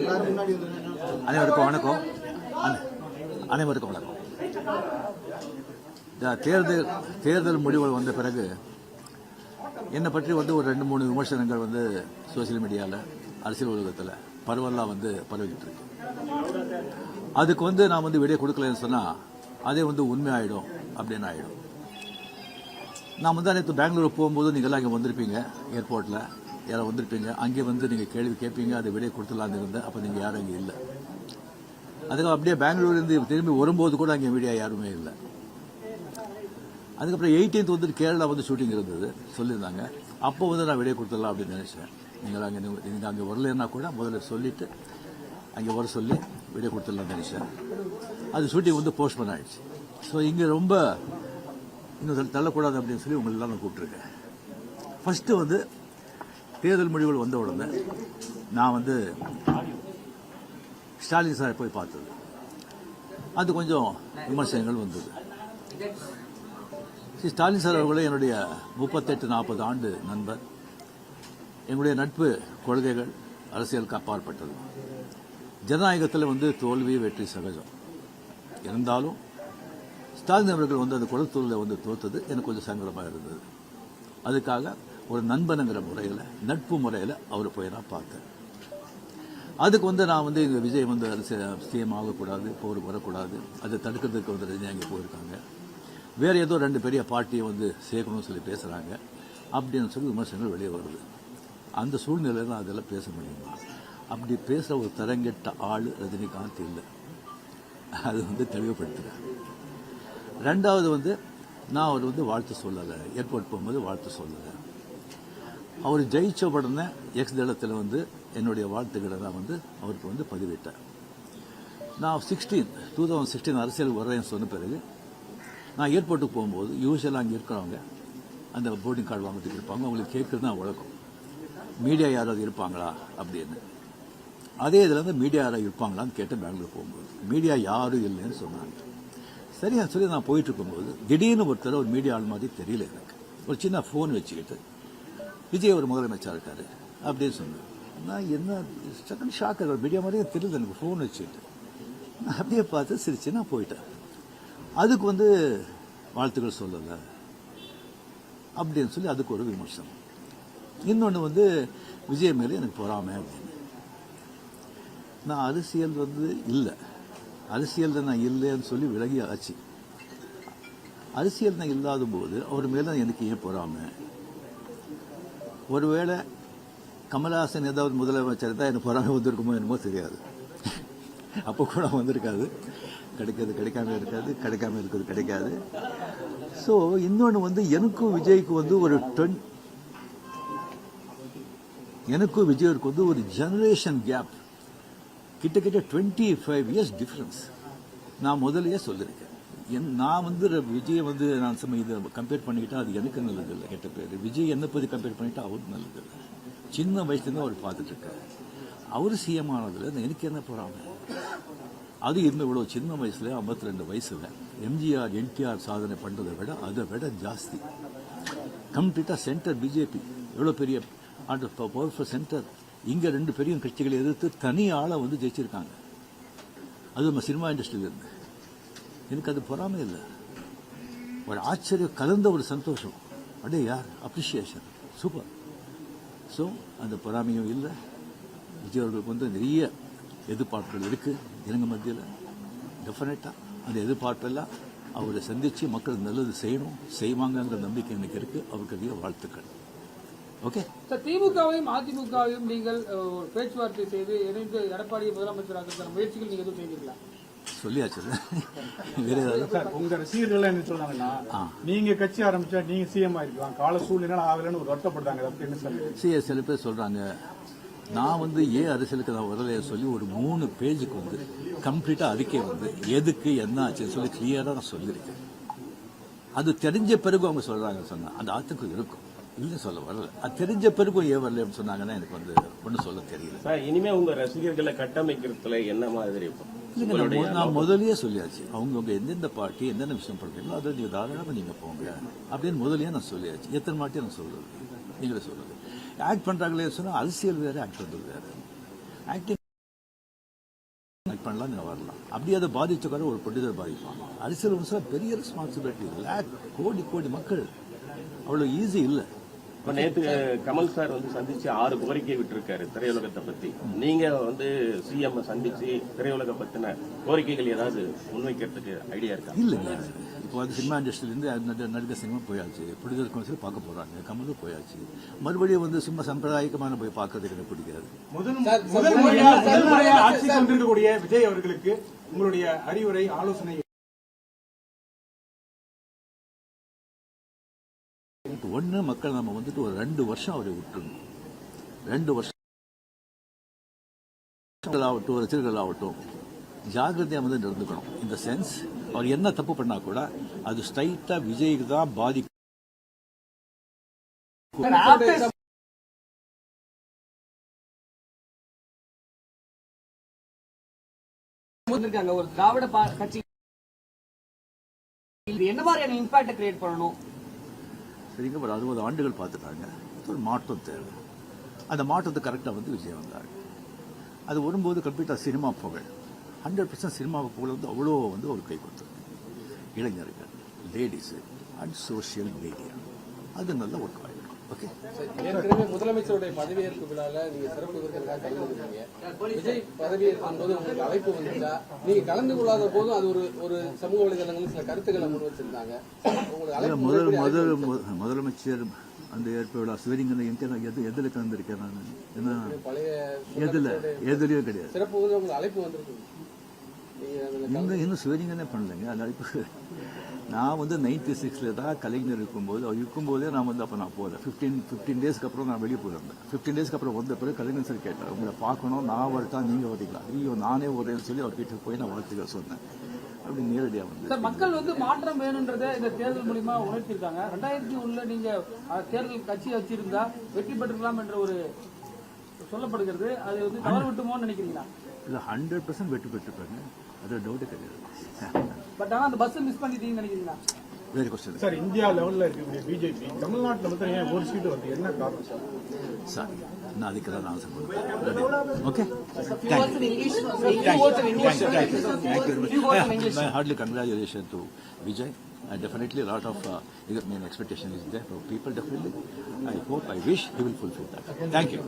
அனைவருக்கும் வணக்கம். அனைவருக்கும் வணக்கம். தேர்தல் முடிவுகள் வந்த பிறகு என்னை பற்றி ஒரு 2-3 விமர்சனங்கள் சோசியல் மீடியாவில், அரசியல் உலகத்தில் பரவலாக பரவிக்கிட்டு இருக்கு. அதுக்கு நான் விடை கொடுக்கலன்னு சொன்னால் அதே உண்மை ஆகிடும் அப்படின்னு ஆகிடும். நான் நேற்று பெங்களூர் போகும்போது நீங்கள்லாம் இங்கே வந்திருப்பீங்க, ஏர்போர்ட்டில் யாரும் வந்திருப்பீங்க. அங்கே நீங்கள் கேள்வி கேட்பீங்க, அதை விடை கொடுத்துலான்னு இருந்தேன். அப்போ நீங்கள் யாரும் அங்கே இல்லை. அதுக்கு அப்படியே பெங்களூர்லேருந்து திரும்பி வரும்போது கூட அங்கே மீடியா யாருமே இல்லை. அதுக்கப்புறம் 18th கேரளா ஷூட்டிங் இருந்தது சொல்லியிருந்தாங்க. அப்போ நான் விடை கொடுத்துடலாம் அப்படின்னு நினைச்சேன். நீங்கள் அங்கே வரலன்னா கூட முதல்ல சொல்லிவிட்டு அங்கே வர சொல்லி விடை கொடுத்துடலாம்னு நினைச்சேன். அது ஷூட்டிங் போஸ்ட்போன் ஆகிடுச்சு. ஸோ இங்கே ரொம்ப இன்னும் தள்ளக்கூடாது அப்படின்னு சொல்லி உங்களெல்லாம் நான் கூப்பிட்டுருக்கேன். ஃபஸ்ட்டு தேர்தல் முடிவுகள் வந்த உடனே நான் ஸ்டாலின் சாரை போய் பார்த்தது. அது கொஞ்சம் விமர்சனங்கள் வந்தது. ஸ்டாலின் சார் அவர்களே என்னுடைய 38-40 ஆண்டு நண்பர். எங்களுடைய நட்பு கொள்கைகள் அரசியலுக்கு அப்பாற்பட்டது. ஜனநாயகத்தில் தோல்வி வெற்றி சகஜம். இருந்தாலும் ஸ்டாலின் அவர்கள் அந்த குளத்தூரில் தோத்தது எனக்கு கொஞ்சம் சங்கடமாக இருந்தது. அதுக்காக ஒரு நண்பனுங்கிற முறையில், நட்பு முறையில் அவர் போய் நான் பார்த்தேன். அதுக்கு நான் இந்த விஜய் சிஎம் ஆகக்கூடாது, போருக்கு வரக்கூடாது, அதை தடுக்கிறதுக்கு ரஜினி அங்கே போயிருக்காங்க, வேறு ஏதோ 2 பெரிய பார்ட்டியை சேர்க்கணும்னு சொல்லி பேசுகிறாங்க அப்படின்னு சொல்லி விமர்சனங்கள் வெளியே வருது. அந்த சூழ்நிலையில் தான் அதெல்லாம் பேச முடியுமா? அப்படி பேசுகிற ஒரு தரங்கெட்ட ஆள் ரஜினிகாந்த் இல்லை. அது தெளிவுபடுத்துகிறேன். ரெண்டாவது நான் அவர் வாழ்த்து சொல்லலை. ஏர்போர்ட் போகும்போது வாழ்த்து சொல்லலை. அவர் ஜெயிச்ச உடனே எக்ஸ் தளத்தில் என்னுடைய வாழ்த்துக்களை நான் அவருக்கு பதிவிட்டேன். நான் 2016 அரசியலுக்கு வர்றேன்னு சொன்ன பிறகு நான் ஏர்போர்ட்டுக்கு போகும்போது யூஸ்வலாக அங்கே இருக்கிறவங்க அந்த போர்டிங் கார்டு வாங்கிட்டு இருப்பாங்க. அவங்களுக்கு கேட்குறது தான் வழக்கம், மீடியா யாராவது இருப்பாங்களா அப்படின்னு. அதே இதில் மீடியா யாராவது இருப்பாங்களான்னு கேட்டேன். பெங்களூர் போகும்போது மீடியா யாரும் இல்லைன்னு சொன்னாங்க. சரியா சொல்லி நான் போயிட்டு இருக்கும்போது திடீர்னு ஒருத்தர் ஒரு மீடியா ஆள் மாதிரி தெரியல எனக்கு. ஒரு சின்ன ஃபோன் வச்சுக்கிட்டு விஜய் ஒரு முதலமைச்சர் இருக்காரு அப்படின்னு சொன்னேன். நான் என்ன செகண்ட் ஷாக், மீடியா மாதிரியே தெரியல எனக்கு. ஃபோன் வச்சுக்கிட்டு நான் அப்படியே பார்த்து சிரிச்சு நான் போயிட்டேன். அதுக்கு வாழ்த்துக்கள் சொல்லலை அப்படின்னு சொல்லி அதுக்கு ஒரு விமர்சனம். இன்னொன்று விஜய் மேலே எனக்கு பொறாமை அப்படின்னு. நான் அரசியல் இல்லை, அரசியல் நான் இல்லைன்னு சொல்லி விலகி ஆச்சு. அரசியல் நான் இல்லாத போது அவர் மேலே எனக்கு ஏன் பொறாமை? ஒருவேளை கமல்ஹாசன் ஏதாவது முதலமைச்சர் தான் எனக்கு பொறாமை வந்திருக்குமோ என்னமோ தெரியாது. அப்போ கூட வந்திருக்காது. கிடைக்கிறது கிடைக்காம இருக்காது, கிடைக்காம இருக்கிறது கிடைக்காது. ஸோ இன்னொன்று எனக்கும் விஜய்க்கு எனக்கும் விஜய்க்கு ஒரு ஜெனரேஷன் கேப், கிட்டத்தட்ட 25 இயர்ஸ் டிஃபரன்ஸ். நான் முதலையே சொல்லியிருக்கேன். நான் விஜய் நான் இதை கம்பேர் பண்ணிக்கிட்டா அது எனக்கு நல்லது இல்லை, கெட்ட பேர். விஜய் என்னை பற்றி கம்பேர் பண்ணிட்டா அவருக்கு நல்லது இல்லை. சின்ன வயசுலேருந்து அவர் பார்த்துட்டு இருக்காரு. அவர் சிஎம் ஆனதில் எனக்கு என்ன போகிறாங்க? அது இன்னும் இவ்வளோ சின்ன வயசுல 52 வயசுல எம்ஜிஆர் என்டிஆர் சாதனை பண்ணுறதை விட அதை விட ஜாஸ்தி. கம்ப்ளீட்டாக சென்டர் பிஜேபி எவ்வளோ பெரிய பவர்ஃபுல் சென்டர். இங்கே 2 பெரிய கட்சிகளை எதிர்த்து தனி ஆளை ஜெயிச்சிருக்காங்க. அது நம்ம சினிமா இண்டஸ்ட்ரியில் இருந்து. எனக்கு அது பொறாமை இல்லை, ஒரு ஆச்சரியம் கலந்த ஒரு சந்தோஷம். அப்படியே யார் அப்ரிஷியேஷன், சூப்பர். ஸோ அந்த பொறாமையும் இல்லை. விஜய் அவர்களுக்கு நிறைய எதிர்பார்ப்புகள் இருக்குது ஜனங்க மத்தியில். டெஃபினட்டாக அந்த எதிர்பார்ப்பெல்லாம் அவரை சந்தித்து மக்கள் நல்லது செய்வாங்கன்ற நம்பிக்கை எனக்கு இருக்குது. அவருக்கு அதிக வாழ்த்துக்கள். ஓகே சார், திமுகவையும் அதிமுகவையும் நீங்கள் பேச்சுவார்த்தை செய்து இணைந்து எடப்பாடியை முதலமைச்சராக முயற்சிகள் நீங்கள் எதுவும் செய்வீங்களா? சொல்லியாச்சு. வேற ஏதாவது உங்க ரசிகர்கள் என்ன சொல்றாங்கன்னா, நீங்க கட்சி ஆரம்பிச்சா நீங்க சிஎம் ஆயிருக்கலாம், கால சூழ்நிலை ஆகலன்னு ஒரு வருத்தப்படுறாங்க. அப்படின்னு சொல்லி சில பேர் சொல்றாங்க. நான் ஏன் அரசியலுக்கு நான் வரலையே சொல்லி ஒரு 3 பேஜுக்கு கம்ப்ளீட்டா அறிக்கை எதுக்கு என்ன ஆச்சுன்னு சொல்லி கிளியரா நான் சொல்லியிருக்கேன். அது தெரிஞ்ச பிறகு அவங்க சொல்றாங்க. சொன்னா அந்த ஆத்துக்கு இருக்கும், இல்ல சொல்ல வரல. அது தெரிஞ்ச பிறகும் ஏன் வரல சொன்னாங்கன்னா எனக்கு ஒன்னும் சொல்ல தெரியல. இனிமே உங்க ரசிகர்களை கட்டமைக்கிறதுல என்ன மாதிரி? நான் முதலியே சொல்லியாச்சு, அவங்க எந்தெந்த பார்ட்டி எந்தெந்த விஷயம் பண்றீங்களோ அதை நீங்க தாராளமா நீங்க போங்க அப்படின்னு முதலியே நான் சொல்லியாச்சு. எத்தனை மாட்டி நான் சொல்றது, நீங்களே சொல்றது. ஆக்ட் பண்றாங்களே சொன்னா அரசியல் வேற, ஆக்ட் பண்றது வேற. ஆக்டிங் பண்ணலாம் நீங்கள் வரலாம். அப்படி அதை பாதிச்சக்கார ஒரு பண்டிதர் பாதிப்பாங்க. அரசியல் விமர்சனம் பெரிய ரெஸ்பான்சிபிலிட்டி. கோடி கோடி மக்கள் அவ்வளோ ஈஸி இல்லை. இப்ப நேத்து கமல் சார் வந்து சந்திச்சு 6 கோரிக்கை விட்டிருக்காரு திரையுலகத்தை பத்தி. நீங்க வந்து சிஎம் சந்திச்சு திரையுலக பத்தின கோரிக்கைகள் ஏதாவது முன்வைக்கிறதுக்கு ஐடியா இருக்கா? இல்லைங்க, இப்போ வந்து சினிமா இண்டஸ்ட்ரியிலேருந்து நடிகர் சினிமா போயாச்சு, ப்ரொடியூசர் கவுன்சில் பார்க்க போறாங்க, கமலும் போயாச்சு. மறுபடியும் வந்து சும்மா சம்பிரதாயிகமான போய் பார்க்கறதுக்கு எனக்கு பிடிக்காது. முதல் முறையா ஆட்சிக்கு வந்திருக்கக்கூடிய விஜய் அவர்களுக்கு உங்களுடைய அறிவுரை, ஆலோசனை? இப்போ ஒன்று மக்கள் நம்ம வந்துட்டு ஒரு 2 வருஷம் அவரை விட்டுருணும். 2 வருஷம் ஆகட்டும், ரசிகர்கள் ஆகட்டும், ஜாகிரதையாக வந்து நடந்துக்கணும். இந்த சென்ஸ் அவர் என்ன தப்பு பண்ணா கூட அது ஸ்ட்ரைட்டா விஜய்க்கு தான் பாதிக்கும். ஒரு திராவிட கட்சி என்ன மாதிரியான இம்பாக்ட் கிரியேட் பண்ணணும்? சரிங்க, ஒரு 60 ஆண்டுகள் பார்த்துட்டாங்க. ஒரு மாற்றம் தேவை. அந்த மாற்றத்தை கரெக்டாக வந்து விஜய் வந்தாங்க. அது வரும்போது கம்ப்ளீட்டாக சினிமா புகழ் 100% சினிமா புகழ் வந்து அவ்வளோ வந்து ஒரு கை கொடுத்தது. இளைஞர்கள், லேடிஸு அண்ட் சோசியல் மீடியா அது நல்ல ஒர்க் ஆகிடும். ஓகே, ஏற்கனவே முதலமைச்சருடைய பதவியேற்பு விழால நீங்க சிறப்பு விருந்தினராக கலந்துருக்கீங்க. விஜய் பதவியேற்கும் போது உங்களுக்கு அழைப்பு வந்தா நீங்க கலந்து கொள்ளாத போதும் அது ஒரு சமூக வலைதளங்களில் சில கருத்துக்களை முன் வச்சிருந்தாங்க. முதலமைச்சர் அந்த ஏற்ப விழா சிவலிங்கன் எதில் கலந்துருக்கேன் நான்? என்ன பழைய எதுலையும் கிடையாது. சிறப்பு உங்களுக்கு அழைப்பு வந்திருக்கு. இன்னும் சிவலிங்கனே பண்ணலைங்க. அந்த அழைப்பு நான் வந்து 96 தான் கலைஞர் இருக்கும்போதே நான் வந்து அப்போ நான் போகிறேன். 15 டேஸ்க்கு அப்புறம் நான் வெளியே போயிருந்தேன். 15 டேஸ்க்கு அப்புறம் வந்த பிறகு கலைஞர் சார் கேட்டார், உங்களை பார்க்கணும், நான் வரட்டா நீங்கள் வரீங்களா? ஐயோ நானே வரேன்னு சொல்லி அவர் வீட்டுக்கு போய் நான் வாழ்த்துக்கள் சொன்னேன். அப்படி நேரடியாக வந்து மக்கள் வந்து மாற்றம் வேணுன்றதை இந்த தேர்தல் மூலியமா உணர்த்திருக்காங்க. 2001 நீங்க தேர்தல் கட்சி வச்சிருந்தா வெற்றி பெற்றுக்கலாம் என்ற ஒரு சொல்லப்படுகிறது. அது வந்து தவறு விட்டுமோன்னு நினைக்கிறீங்களா? இல்லை, 100% வெற்றி பெற்றுப்பாங்க, அது டவுட்டே கிடையாது. பட் ஆனால் அந்த பஸ் மிஸ் பண்ணிட்டீங்கன்னு நினைக்கிறீங்களா? வேறு கொஸ்டின் சார், இந்தியா லெவலில் இருக்கக்கூடிய பிஜேபி தமிழ்நாட்டில் வந்து ஏன் ஒரு சீட்டு வருது, என்ன காரணம் சார்? சார், நான் அதுக்கு தான் ஆன்சர் பண்ணுறேன். Okay, hardly congratulations to Vijay. Definitely a lot of expectation is there for people. Definitely, I hope, I wish he will fulfill that. Thank you.